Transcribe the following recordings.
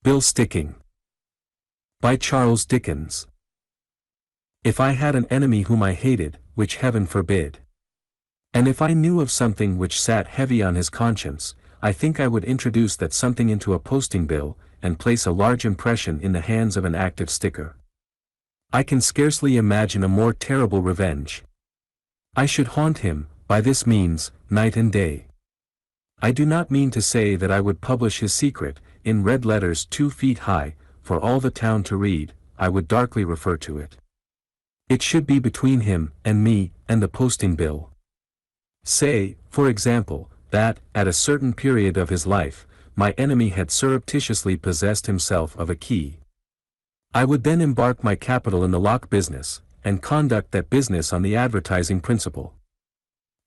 Bill Sticking. By Charles Dickens. If I had an enemy whom I hated, which heaven forbid, and if I knew of something which sat heavy on his conscience, I think I would introduce that something into a posting bill, and place a large impression in the hands of an active sticker. I can scarcely imagine a more terrible revenge. I should haunt him, by this means, night and day. I do not mean to say that I would publish his secret, in red letters 2 feet high, for all the town to read. I would darkly refer to it. It should be between him, and me, and the posting bill. Say, for example, that, at a certain period of his life, my enemy had surreptitiously possessed himself of a key. I would then embark my capital in the lock business, and conduct that business on the advertising principle.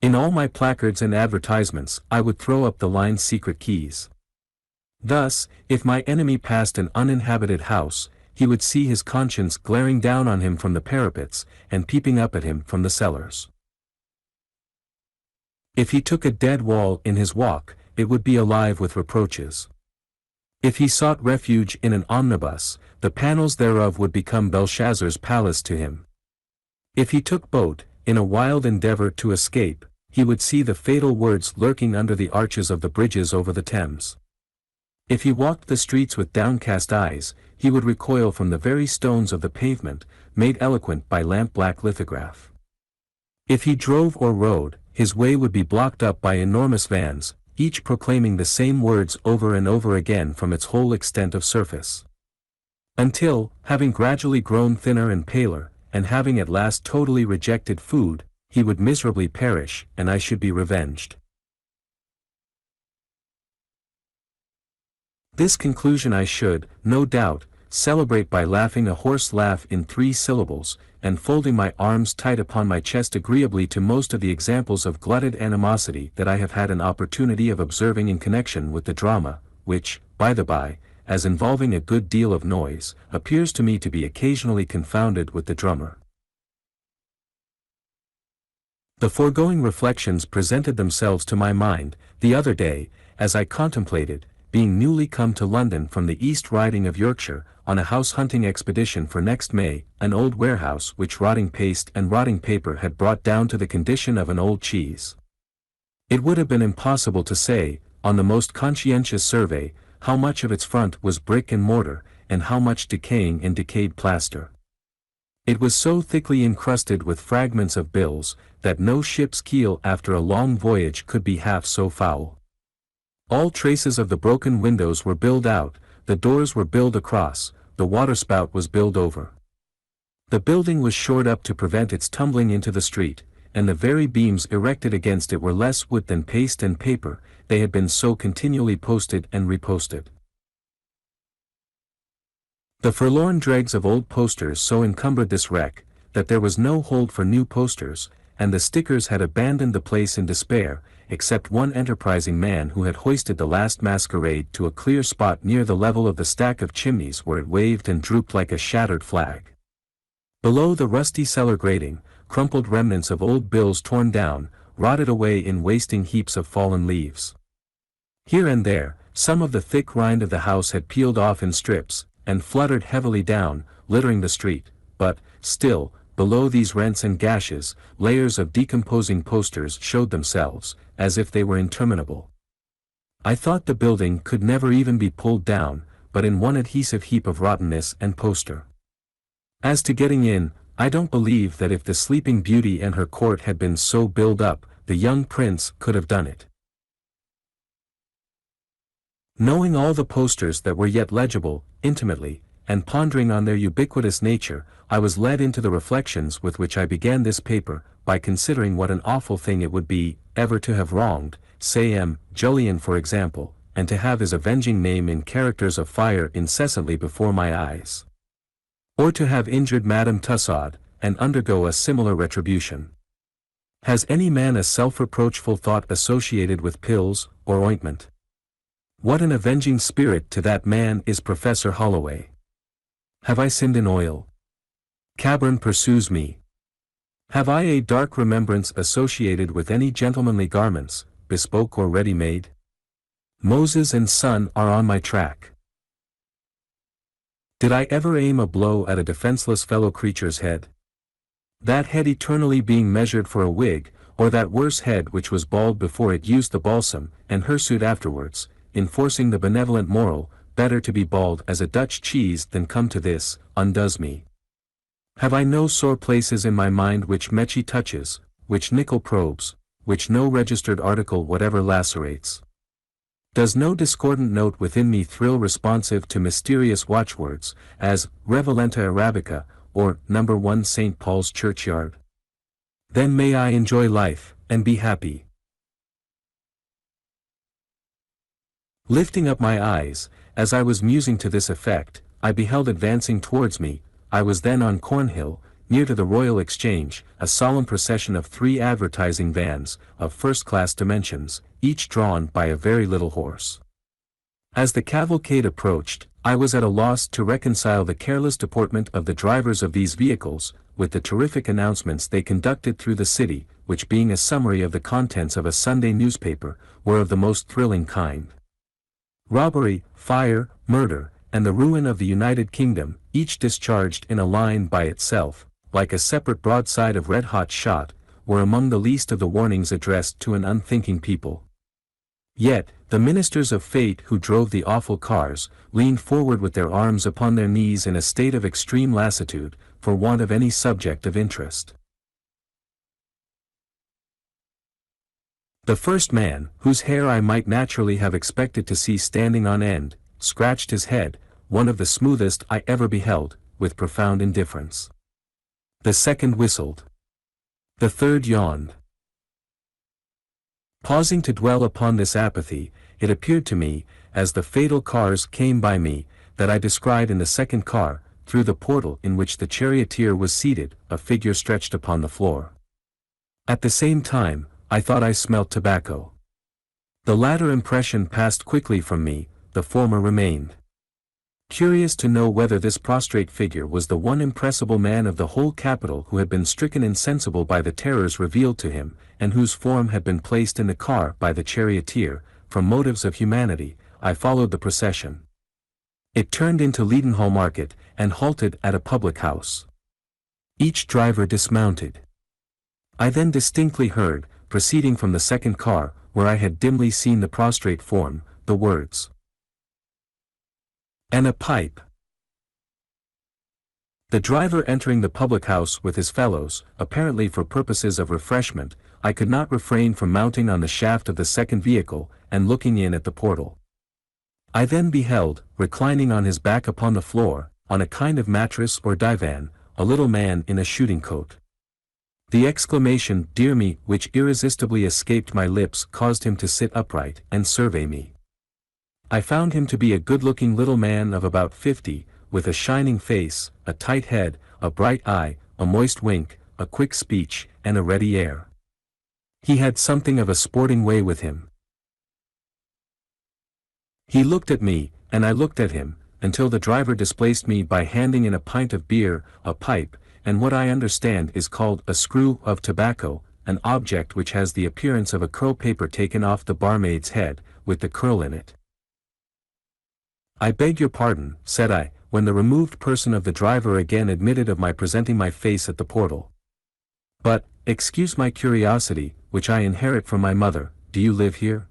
In all my placards and advertisements I would throw up the line secret keys. Thus, if my enemy passed an uninhabited house, he would see his conscience glaring down on him from the parapets, and peeping up at him from the cellars. If he took a dead wall in his walk, it would be alive with reproaches. If he sought refuge in an omnibus, the panels thereof would become Belshazzar's palace to him. If he took boat, in a wild endeavor to escape, he would see the fatal words lurking under the arches of the bridges over the Thames. If he walked the streets with downcast eyes, he would recoil from the very stones of the pavement, made eloquent by lamp-black lithograph. If he drove or rode, his way would be blocked up by enormous vans, each proclaiming the same words over and over again from its whole extent of surface. Until, having gradually grown thinner and paler, and having at last totally rejected food, he would miserably perish, and I should be revenged. This conclusion I should, no doubt, celebrate by laughing a hoarse laugh in 3 syllables, and folding my arms tight upon my chest agreeably to most of the examples of glutted animosity that I have had an opportunity of observing in connection with the drama, which, by the by, as involving a good deal of noise, appears to me to be occasionally confounded with the drummer. The foregoing reflections presented themselves to my mind, the other day, as I contemplated, being newly come to London from the East Riding of Yorkshire, on a house-hunting expedition for next May, an old warehouse which rotting paste and rotting paper had brought down to the condition of an old cheese. It would have been impossible to say, on the most conscientious survey, how much of its front was brick and mortar, and how much decaying and decayed plaster. It was so thickly encrusted with fragments of bills, that no ship's keel after a long voyage could be half so foul. All traces of the broken windows were billed out, the doors were billed across, the waterspout was billed over. The building was shored up to prevent its tumbling into the street, and the very beams erected against it were less wood than paste and paper, they had been so continually posted and reposted. The forlorn dregs of old posters so encumbered this wreck, that there was no hold for new posters, and the stickers had abandoned the place in despair, except one enterprising man who had hoisted the last masquerade to a clear spot near the level of the stack of chimneys where it waved and drooped like a shattered flag. Below the rusty cellar grating, crumpled remnants of old bills torn down, rotted away in wasting heaps of fallen leaves. Here and there, some of the thick rind of the house had peeled off in strips, and fluttered heavily down, littering the street, but, still, below these rents and gashes, layers of decomposing posters showed themselves, as if they were interminable. I thought the building could never even be pulled down, but in one adhesive heap of rottenness and poster. As to getting in, I don't believe that if the Sleeping Beauty and her court had been so built up, the young prince could have done it. Knowing all the posters that were yet legible, intimately, and pondering on their ubiquitous nature, I was led into the reflections with which I began this paper, by considering what an awful thing it would be, ever to have wronged, say M. Jolyon for example, and to have his avenging name in characters of fire incessantly before my eyes. Or to have injured Madame Tussaud, and undergo a similar retribution. Has any man a self-reproachful thought associated with pills, or ointment? What an avenging spirit to that man is Professor Holloway. Have I sinned in oil? Caburn pursues me. Have I a dark remembrance associated with any gentlemanly garments, bespoke or ready-made? Moses and Son are on my track. Did I ever aim a blow at a defenseless fellow creature's head? That head eternally being measured for a wig, or that worse head which was bald before it used the balsam, and hirsute afterwards, enforcing the benevolent moral, better to be bald as a Dutch cheese than come to this, undoes me. Have I no sore places in my mind which Mechi touches, which nickel probes, which no registered article whatever lacerates? Does no discordant note within me thrill responsive to mysterious watchwords, as Revolenta Arabica, or number 1 St. Paul's Churchyard? Then may I enjoy life, and be happy. Lifting up my eyes, as I was musing to this effect, I beheld advancing towards me, I was then on Cornhill, near to the Royal Exchange, a solemn procession of 3 advertising vans, of first-class dimensions, each drawn by a very little horse. As the cavalcade approached, I was at a loss to reconcile the careless deportment of the drivers of these vehicles, with the terrific announcements they conducted through the city, which being a summary of the contents of a Sunday newspaper, were of the most thrilling kind. Robbery, fire, murder, and the ruin of the United Kingdom, each discharged in a line by itself, like a separate broadside of red-hot shot, were among the least of the warnings addressed to an unthinking people. Yet, the ministers of fate who drove the awful cars, leaned forward with their arms upon their knees in a state of extreme lassitude, for want of any subject of interest. The first man, whose hair I might naturally have expected to see standing on end, scratched his head, one of the smoothest I ever beheld, with profound indifference. The second whistled. The third yawned. Pausing to dwell upon this apathy, it appeared to me, as the fatal cars came by me, that I descried in the second car, through the portal in which the charioteer was seated, a figure stretched upon the floor. At the same time, I thought I smelt tobacco. The latter impression passed quickly from me, the former remained. Curious to know whether this prostrate figure was the one impressible man of the whole capital who had been stricken insensible by the terrors revealed to him, and whose form had been placed in the car by the charioteer, from motives of humanity, I followed the procession. It turned into Leadenhall Market, and halted at a public house. Each driver dismounted. I then distinctly heard, proceeding from the second car, where I had dimly seen the prostrate form, the words, "And a pipe." The driver entering the public house with his fellows, apparently for purposes of refreshment, I could not refrain from mounting on the shaft of the second vehicle, and looking in at the portal. I then beheld, reclining on his back upon the floor, on a kind of mattress or divan, a little man in a shooting coat. The exclamation, "Dear me," which irresistibly escaped my lips caused him to sit upright, and survey me. I found him to be a good-looking little man of about 50, with a shining face, a tight head, a bright eye, a moist wink, a quick speech, and a ready air. He had something of a sporting way with him. He looked at me, and I looked at him, until the driver displaced me by handing in a pint of beer, a pipe, and what I understand is called a screw of tobacco, an object which has the appearance of a curl paper taken off the barmaid's head, with the curl in it. "I beg your pardon," said I, when the removed person of the driver again admitted of my presenting my face at the portal. "But, excuse my curiosity, which I inherit from my mother, do you live here?"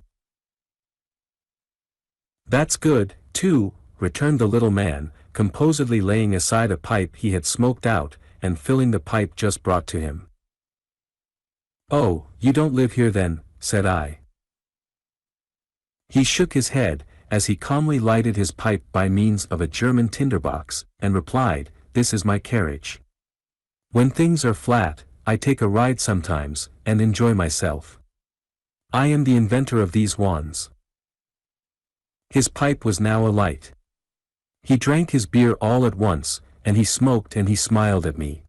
"That's good, too," returned the little man, composedly laying aside a pipe he had smoked out, and filling the pipe just brought to him. "Oh, you don't live here then," said I. He shook his head, as he calmly lighted his pipe by means of a German tinderbox, and replied, "This is my carriage. When things are flat, I take a ride sometimes, and enjoy myself. I am the inventor of these wands." His pipe was now alight. He drank his beer all at once, and he smoked and he smiled at me.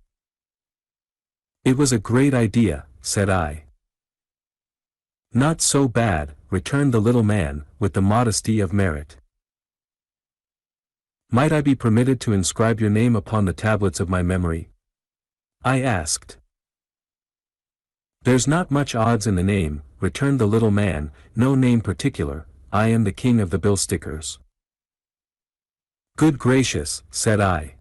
"It was a great idea," said I. "Not so bad," returned the little man, with the modesty of merit. "Might I be permitted to inscribe your name upon the tablets of my memory?" I asked. "There's not much odds in the name," returned the little man, "no name particular, I am the king of the bill stickers." Good gracious, said I.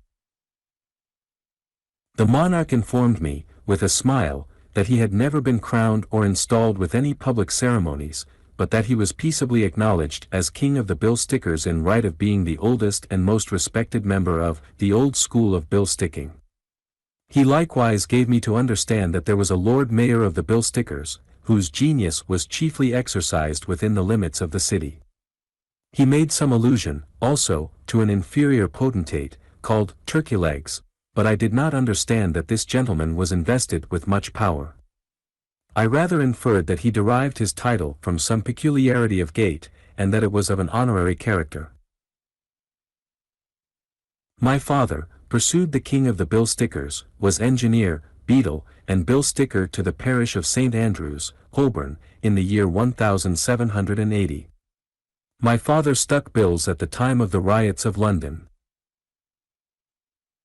The monarch informed me, with a smile, that he had never been crowned or installed with any public ceremonies, but that he was peaceably acknowledged as king of the bill stickers in right of being the oldest and most respected member of the old school of bill sticking. He likewise gave me to understand that there was a Lord Mayor of the bill stickers, whose genius was chiefly exercised within the limits of the city. He made some allusion, also, to an inferior potentate, called Turkey-legs, but I did not understand that this gentleman was invested with much power. I rather inferred that he derived his title from some peculiarity of gait, and that it was of an honorary character. My father, pursued the king of the bill stickers, was engineer, beadle, and bill sticker to the parish of St. Andrews, Holborn, in the year 1780. My father stuck bills at the time of the riots of London.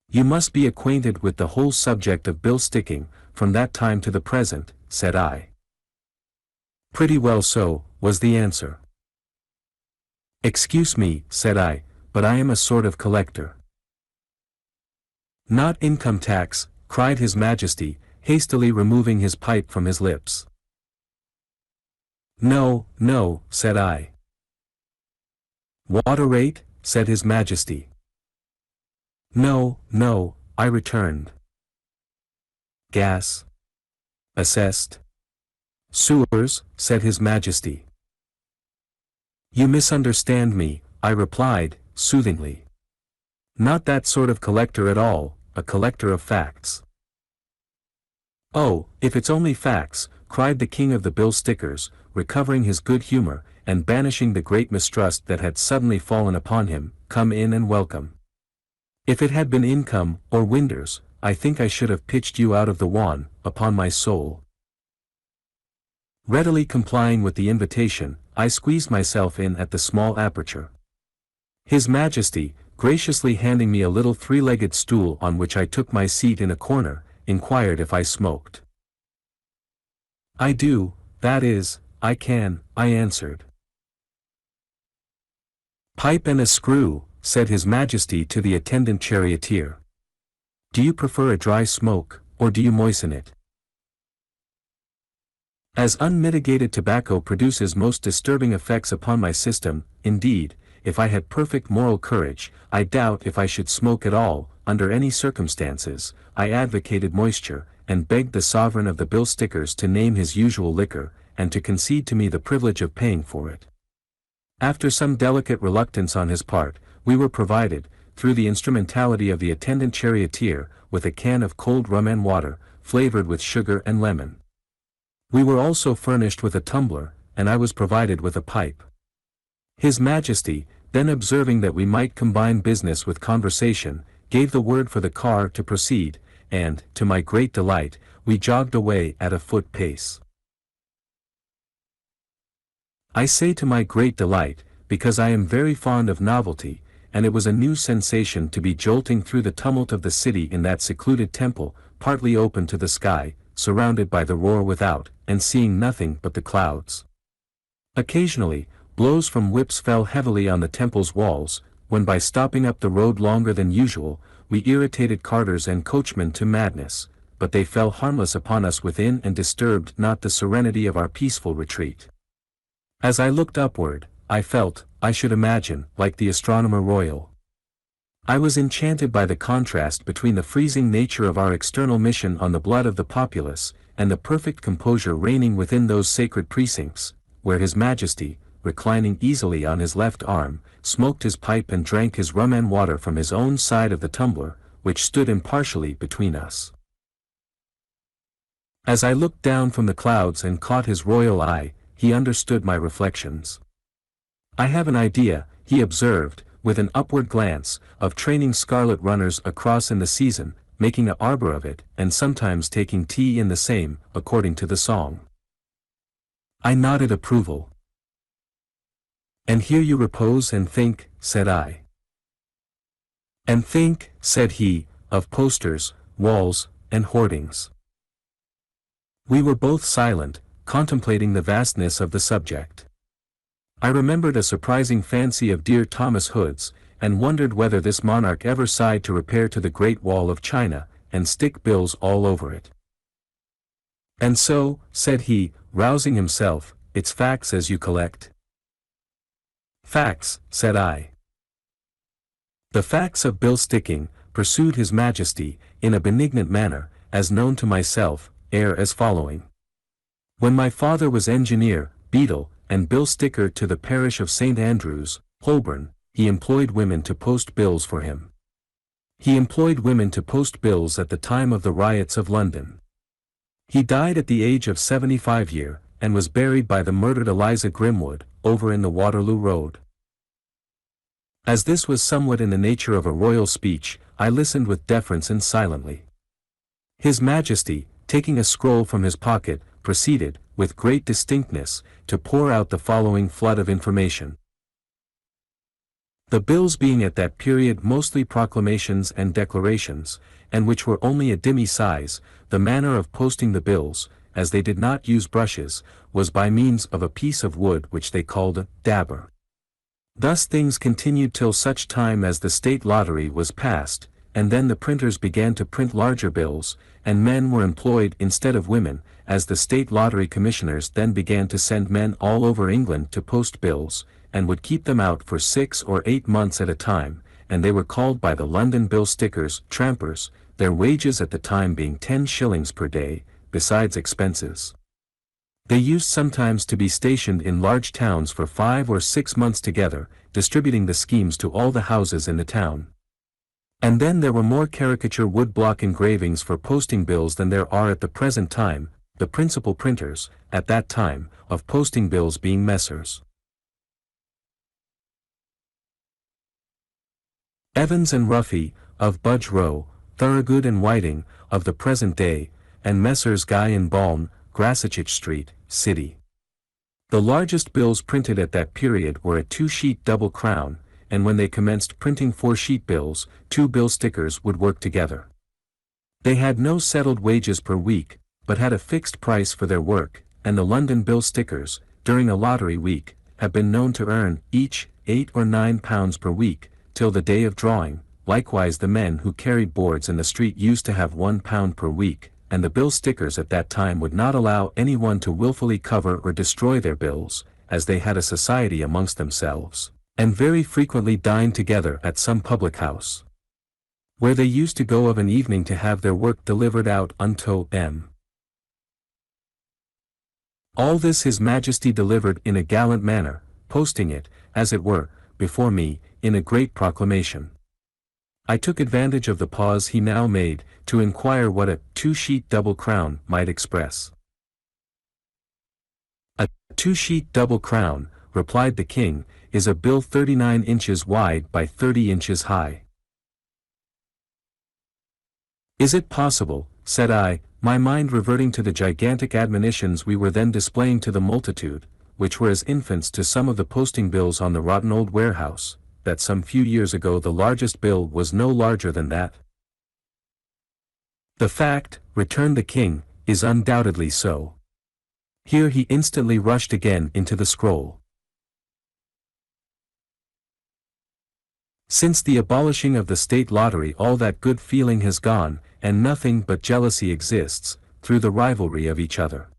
You must be acquainted with the whole subject of bill sticking, from that time to the present, said I. Pretty well so, was the answer. Excuse me, said I, but I am a sort of collector. Not income tax, cried His Majesty, hastily removing his pipe from his lips. No, no, said I. Water rate, said His Majesty. No, no, I returned. Gas. Assessed. Sewers, said His Majesty. You misunderstand me, I replied, soothingly. Not that sort of collector at all, a collector of facts. Oh, if it's only facts, cried the king of the bill stickers, recovering his good humor, and banishing the great mistrust that had suddenly fallen upon him, come in and welcome. If it had been income, or winders, I think I should have pitched you out of the wan, upon my soul. Readily complying with the invitation, I squeezed myself in at the small aperture. His Majesty, graciously handing me a little three-legged stool on which I took my seat in a corner, inquired if I smoked. I do, that is, I can, I answered. Pipe and a screw, said His Majesty to the attendant charioteer. Do you prefer a dry smoke, or do you moisten it? As unmitigated tobacco produces most disturbing effects upon my system, indeed, if I had perfect moral courage, I doubt if I should smoke at all, under any circumstances. I advocated moisture, and begged the sovereign of the bill stickers to name his usual liquor, and to concede to me the privilege of paying for it. After some delicate reluctance on his part, we were provided, through the instrumentality of the attendant charioteer, with a can of cold rum and water, flavored with sugar and lemon. We were also furnished with a tumbler, and I was provided with a pipe. His Majesty, then observing that we might combine business with conversation, gave the word for the car to proceed, and, to my great delight, we jogged away at a foot pace. I say to my great delight, because I am very fond of novelty, and it was a new sensation to be jolting through the tumult of the city in that secluded temple, partly open to the sky, surrounded by the roar without, and seeing nothing but the clouds. Occasionally, blows from whips fell heavily on the temple's walls, when by stopping up the road longer than usual, we irritated carters and coachmen to madness, but they fell harmless upon us within and disturbed not the serenity of our peaceful retreat. As I looked upward, I felt, I should imagine, like the astronomer royal. I was enchanted by the contrast between the freezing nature of our external mission on the blood of the populace, and the perfect composure reigning within those sacred precincts, where His Majesty, reclining easily on his left arm, smoked his pipe and drank his rum and water from his own side of the tumbler, which stood impartially between us. As I looked down from the clouds and caught his royal eye, he understood my reflections. I have an idea, he observed, with an upward glance, of training scarlet runners across in the season, making an arbor of it, and sometimes taking tea in the same, according to the song. I nodded approval. And here you repose and think, said I. And think, said he, of posters, walls, and hoardings. We were both silent, contemplating the vastness of the subject. I remembered a surprising fancy of dear Thomas Hood's, and wondered whether this monarch ever sighed to repair to the Great Wall of China, and stick bills all over it. "And so," said he, rousing himself, "it's facts as you collect?" "Facts," said I. "The facts of bill sticking," pursued His Majesty, in a benignant manner, as known to myself, are as following. When my father was engineer, beadle, and bill sticker to the parish of St. Andrews, Holborn, he employed women to post bills for him. He employed women to post bills at the time of the riots of London. He died at the age of 75 years, and was buried by the murdered Eliza Grimwood, over in the Waterloo Road. As this was somewhat in the nature of a royal speech, I listened with deference and silently. His Majesty, taking a scroll from his pocket, proceeded, with great distinctness, to pour out the following flood of information. The bills being at that period mostly proclamations and declarations, and which were only a demi-size, the manner of posting the bills, as they did not use brushes, was by means of a piece of wood which they called a dabber. Thus things continued till such time as the state lottery was passed, and then the printers began to print larger bills, and men were employed instead of women, as the state lottery commissioners then began to send men all over England to post bills, and would keep them out for 6 or 8 months at a time, and they were called by the London bill stickers trampers, their wages at the time being 10 shillings per day, besides expenses. They used sometimes to be stationed in large towns for 5 or 6 months together, distributing the schemes to all the houses in the town. And then there were more caricature woodblock engravings for posting bills than there are at the present time, the principal printers, at that time, of posting bills being Messrs. Evans and Ruffy, of Budge Row, Thorogood and Whiting, of the present day, and Messrs. Guy and Balne, Grasachich Street, City. The largest bills printed at that period were a 2-sheet double crown, and when they commenced printing 4-sheet bills, 2 bill stickers would work together. They had no settled wages per week, but had a fixed price for their work, and the London bill stickers, during a lottery week, have been known to earn, each, £8 or £9 per week, till the day of drawing. Likewise the men who carried boards in the street used to have £1 per week, and the bill stickers at that time would not allow anyone to wilfully cover or destroy their bills, as they had a society amongst themselves, and very frequently dined together at some public house, where they used to go of an evening to have their work delivered out unto them. All this His Majesty delivered in a gallant manner, posting it, as it were, before me, in a great proclamation. I took advantage of the pause he now made, to inquire what a 2-sheet double crown might express. A 2-sheet double crown, replied the king, is a bill 39 inches wide by 30 inches high. Is it possible, said I, my mind reverting to the gigantic admonitions we were then displaying to the multitude, which were as infants to some of the posting bills on the rotten old warehouse, that some few years ago the largest bill was no larger than that? The fact, returned the king, is undoubtedly so. Here he instantly rushed again into the scroll. Since the abolishing of the state lottery all that good feeling has gone, and nothing but jealousy exists, through the rivalry of each other.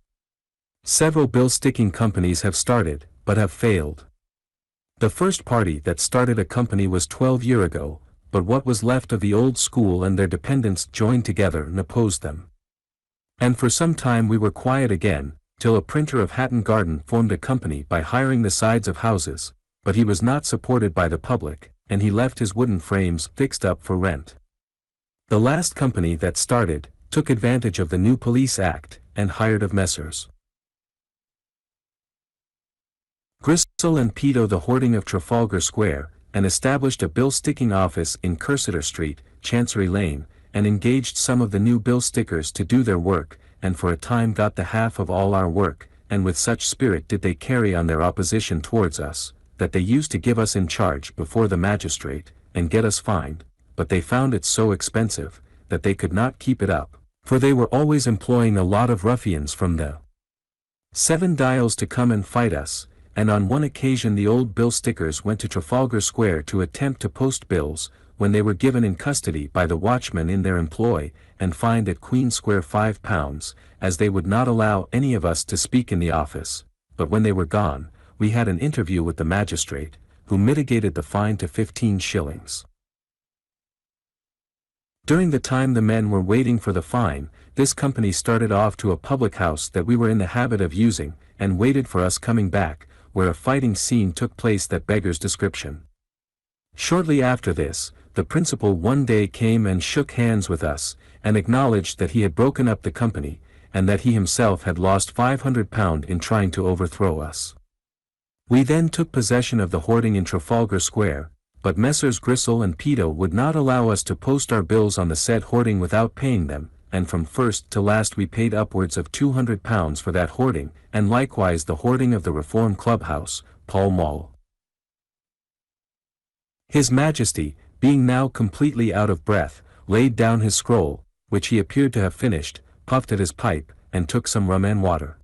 Several bill-sticking companies have started, but have failed. The first party that started a company was 12 years ago, but what was left of the old school and their dependents joined together and opposed them. And for some time we were quiet again, till a printer of Hatton Garden formed a company by hiring the sides of houses, but he was not supported by the public, and he left his wooden frames fixed up for rent. The last company that started, took advantage of the new Police Act, and hired of Messrs. Gristle and Peto the hoarding of Trafalgar Square, and established a bill-sticking office in Cursitor Street, Chancery Lane, and engaged some of the new bill stickers to do their work, and for a time got the half of all our work, and with such spirit did they carry on their opposition towards us, that they used to give us in charge before the magistrate, and get us fined, but they found it so expensive, that they could not keep it up, for they were always employing a lot of ruffians from the 7 Dials to come and fight us, and on one occasion the old bill stickers went to Trafalgar Square to attempt to post bills, when they were given in custody by the watchman in their employ, and fined at Queen Square £5, as they would not allow any of us to speak in the office, but when they were gone, we had an interview with the magistrate, who mitigated the fine to 15 shillings. During the time the men were waiting for the fine, this company started off to a public house that we were in the habit of using, and waited for us coming back, where a fighting scene took place that beggars description. Shortly after this, the principal one day came and shook hands with us, and acknowledged that he had broken up the company, and that he himself had lost £500 in trying to overthrow us. We then took possession of the hoarding in Trafalgar Square, but Messrs. Gristle and Peto would not allow us to post our bills on the said hoarding without paying them, and from first to last we paid upwards of £200 for that hoarding, and likewise the hoarding of the Reform Clubhouse, Pall Mall. His Majesty, being now completely out of breath, laid down his scroll, which he appeared to have finished, puffed at his pipe, and took some rum and water.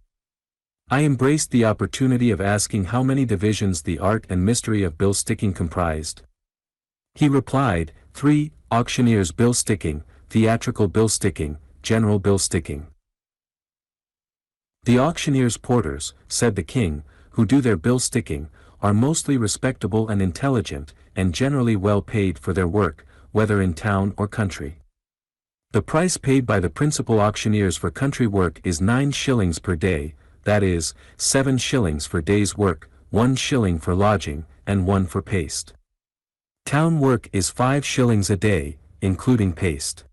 I embraced the opportunity of asking how many divisions the art and mystery of bill sticking comprised. He replied, 3, auctioneer's bill sticking, theatrical bill sticking, general bill sticking. The auctioneer's porters, said the king, who do their bill sticking, are mostly respectable and intelligent, and generally well paid for their work, whether in town or country. The price paid by the principal auctioneers for country work is 9 shillings per day, that is, 7 shillings for day's work, 1 shilling for lodging, and 1 for paste. Town work is 5 shillings a day, including paste.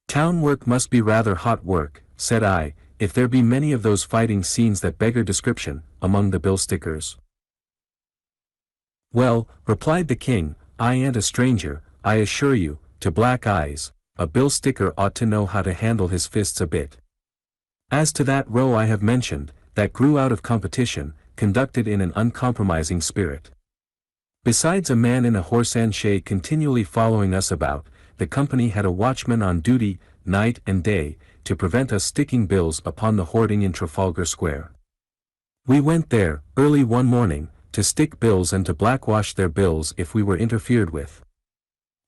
Town work must be rather hot work, said I, if there be many of those fighting scenes that beggar description, among the bill stickers. Well, replied the king, I ain't a stranger, I assure you, to black eyes. A bill sticker ought to know how to handle his fists a bit. As to that row I have mentioned, that grew out of competition, conducted in an uncompromising spirit. Besides a man in a horse and shay continually following us about, the company had a watchman on duty, night and day, to prevent us sticking bills upon the hoarding in Trafalgar Square. We went there, early one morning, to stick bills and to blackwash their bills if we were interfered with.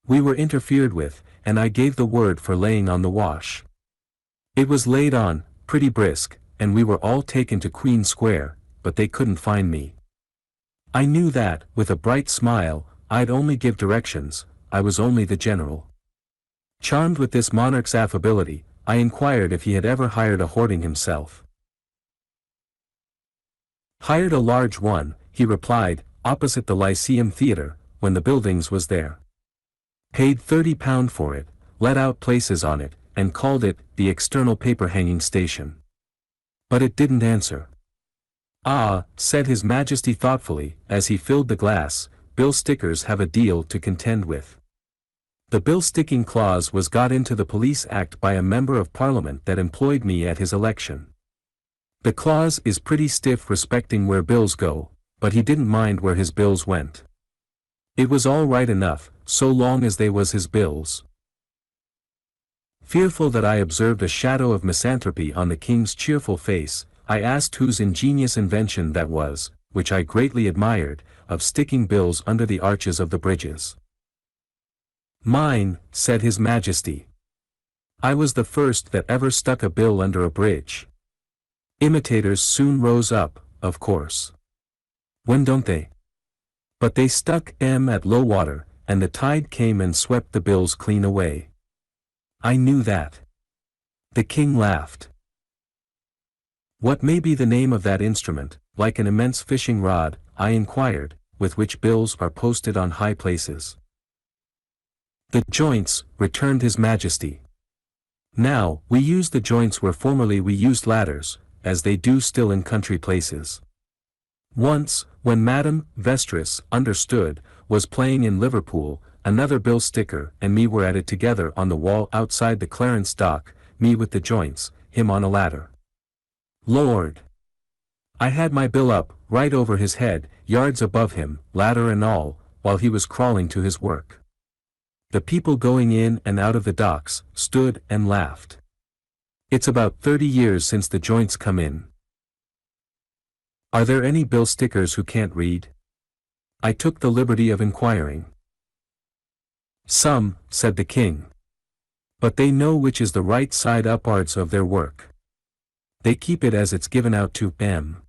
We were interfered with, and I gave the word for laying on the wash. It was laid on, pretty brisk, and we were all taken to Queen Square, but they couldn't find me. I knew that, with a bright smile, I'd only give directions, I was only the general. Charmed with this monarch's affability, I inquired if he had ever hired a hoarding himself. Hired a large one, he replied, opposite the Lyceum Theatre, when the buildings was there. Paid £30 for it, let out places on it, and called it the external paper hanging station. But it didn't answer. Ah, said His Majesty thoughtfully, as he filled the glass, bill stickers have a deal to contend with. The bill sticking clause was got into the Police Act by a member of Parliament that employed me at his election. The clause is pretty stiff respecting where bills go, but he didn't mind where his bills went. It was all right enough, so long as they was his bills. Fearful that I observed a shadow of misanthropy on the king's cheerful face, I asked whose ingenious invention that was, which I greatly admired, of sticking bills under the arches of the bridges. Mine, said His Majesty. I was the first that ever stuck a bill under a bridge. Imitators soon rose up, of course. When don't they? But they stuck 'em at low water, and the tide came and swept the bills clean away. I knew that. The king laughed. What may be the name of that instrument, like an immense fishing rod, I inquired, with which bills are posted on high places? The joints, returned His Majesty. Now, we use the joints where formerly we used ladders, as they do still in country places. Once, when Madame Vestris, understood, was playing in Liverpool, another bill sticker and me were at it together on the wall outside the Clarence Dock, me with the joints, him on a ladder. Lord! I had my bill up, right over his head, yards above him, ladder and all, while he was crawling to his work. The people going in and out of the docks, stood and laughed. It's about 30 years since the joints come in. Are there any bill stickers who can't read? I took the liberty of inquiring. Some, said the king. But they know which is the right side upwards of their work. They keep it as it's given out to them.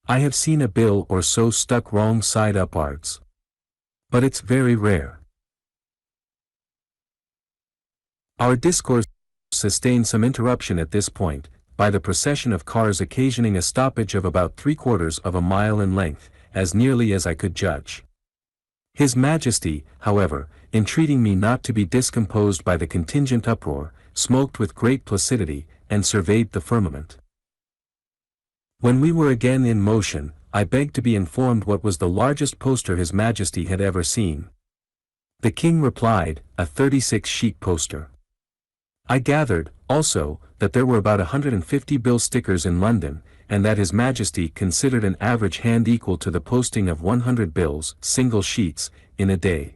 I have seen a bill or so stuck wrong side upwards. But it's very rare. Our discourse sustained some interruption at this point, by the procession of cars occasioning a stoppage of about 3/4 of a mile in length, as nearly as I could judge. His Majesty, however, entreating me not to be discomposed by the contingent uproar, smoked with great placidity, and surveyed the firmament. When we were again in motion, I begged to be informed what was the largest poster His Majesty had ever seen. The king replied, a 36-sheet poster. I gathered, also, that there were about 150 bill stickers in London, and that His Majesty considered an average hand equal to the posting of 100 bills, single sheets, in a day.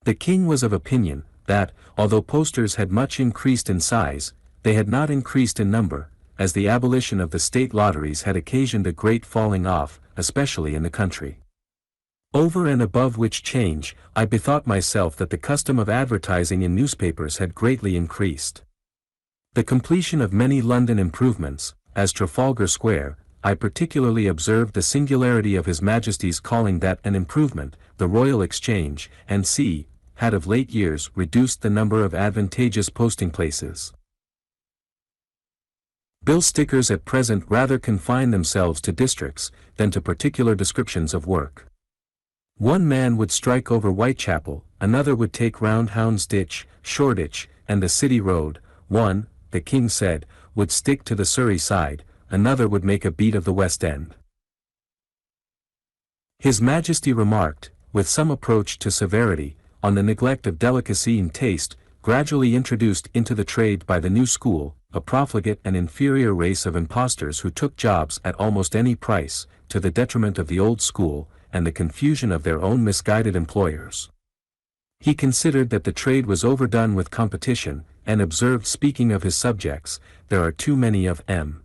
The king was of opinion, that, although posters had much increased in size, they had not increased in number, as the abolition of the state lotteries had occasioned a great falling off, especially in the country. Over and above which change, I bethought myself that the custom of advertising in newspapers had greatly increased. The completion of many London improvements, as Trafalgar Square, I particularly observed the singularity of His Majesty's calling that an improvement, the Royal Exchange, and had of late years reduced the number of advantageous posting places. Bill stickers at present rather confine themselves to districts, than to particular descriptions of work. One man would strike over Whitechapel, another would take round Houndsditch, Shoreditch, and the City Road, one, the king said, would stick to the Surrey side, another would make a beat of the West End. His Majesty remarked, with some approach to severity, on the neglect of delicacy and taste, gradually introduced into the trade by the new school, a profligate and inferior race of impostors who took jobs at almost any price, to the detriment of the old school, and the confusion of their own misguided employers. He considered that the trade was overdone with competition, and observed, speaking of his subjects, there are too many of them.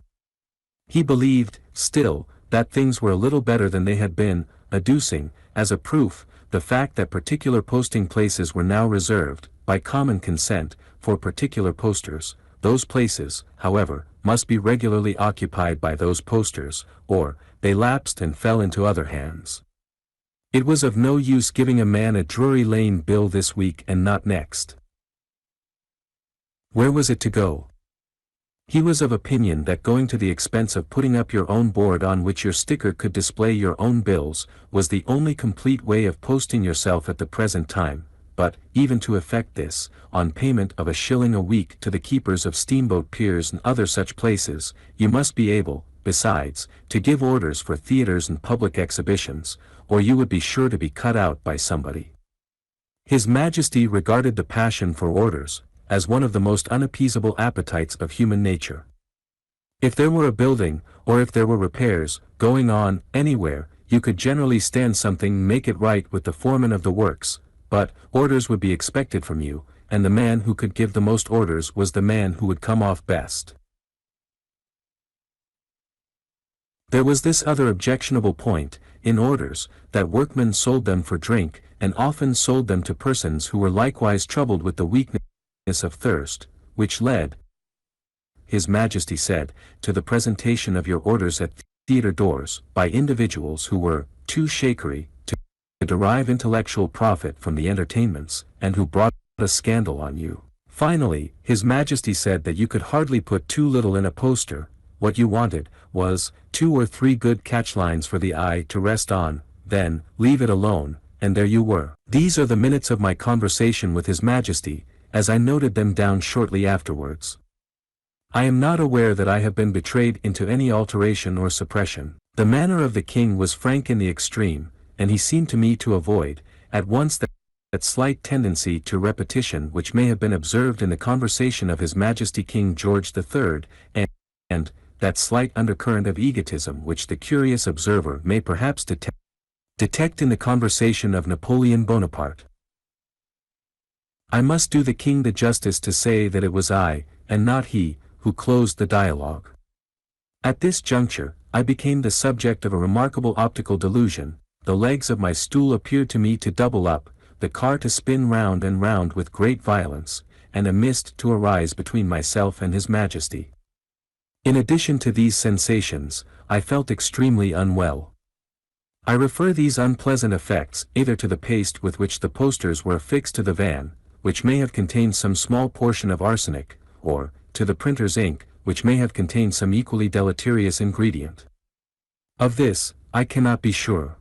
He believed, still, that things were a little better than they had been, adducing, as a proof, the fact that particular posting places were now reserved, by common consent, for particular posters. Those places, however, must be regularly occupied by those posters, or they lapsed and fell into other hands. It was of no use giving a man a Drury Lane bill this week and not next. Where was it to go? He was of opinion that going to the expense of putting up your own board on which your sticker could display your own bills, was the only complete way of posting yourself at the present time, but, even to effect this, on payment of £1 a week to the keepers of steamboat piers and other such places, you must be able, besides, to give orders for theatres and public exhibitions, or you would be sure to be cut out by somebody. His Majesty regarded the passion for orders, as one of the most unappeasable appetites of human nature. If there were a building, or if there were repairs, going on, anywhere, you could generally stand something, make it right with the foreman of the works, but, orders would be expected from you, and the man who could give the most orders was the man who would come off best. There was this other objectionable point, in orders, that workmen sold them for drink, and often sold them to persons who were likewise troubled with the weakness of thirst, which led, His Majesty said, to the presentation of your orders at theatre doors, by individuals who were too shakery to derive intellectual profit from the entertainments, and who brought a scandal on you. Finally, His Majesty said that you could hardly put too little in a poster. What you wanted, was, 2 or 3 good catchlines for the eye to rest on, then, leave it alone, and there you were. These are the minutes of my conversation with His Majesty, as I noted them down shortly afterwards. I am not aware that I have been betrayed into any alteration or suppression. The manner of the king was frank in the extreme, and he seemed to me to avoid, at once that slight tendency to repetition which may have been observed in the conversation of His Majesty King George III, and that slight undercurrent of egotism which the curious observer may perhaps detect in the conversation of Napoleon Bonaparte. I must do the king the justice to say that it was I, and not he, who closed the dialogue. At this juncture, I became the subject of a remarkable optical delusion. The legs of my stool appeared to me to double up, the car to spin round and round with great violence, and a mist to arise between myself and His Majesty. In addition to these sensations, I felt extremely unwell. I refer these unpleasant effects either to the paste with which the posters were affixed to the van, which may have contained some small portion of arsenic, or to the printer's ink, which may have contained some equally deleterious ingredient. Of this, I cannot be sure.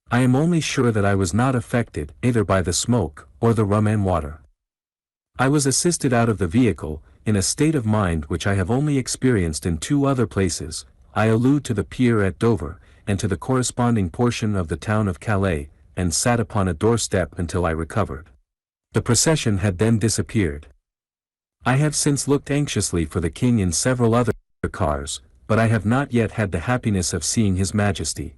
I am only sure that I was not affected either by the smoke or the rum and water. I was assisted out of the vehicle, in a state of mind which I have only experienced in 2 other places. I allude to the pier at Dover, and to the corresponding portion of the town of Calais, and sat upon a doorstep until I recovered. The procession had then disappeared. I have since looked anxiously for the King in several other cars, but I have not yet had the happiness of seeing His Majesty.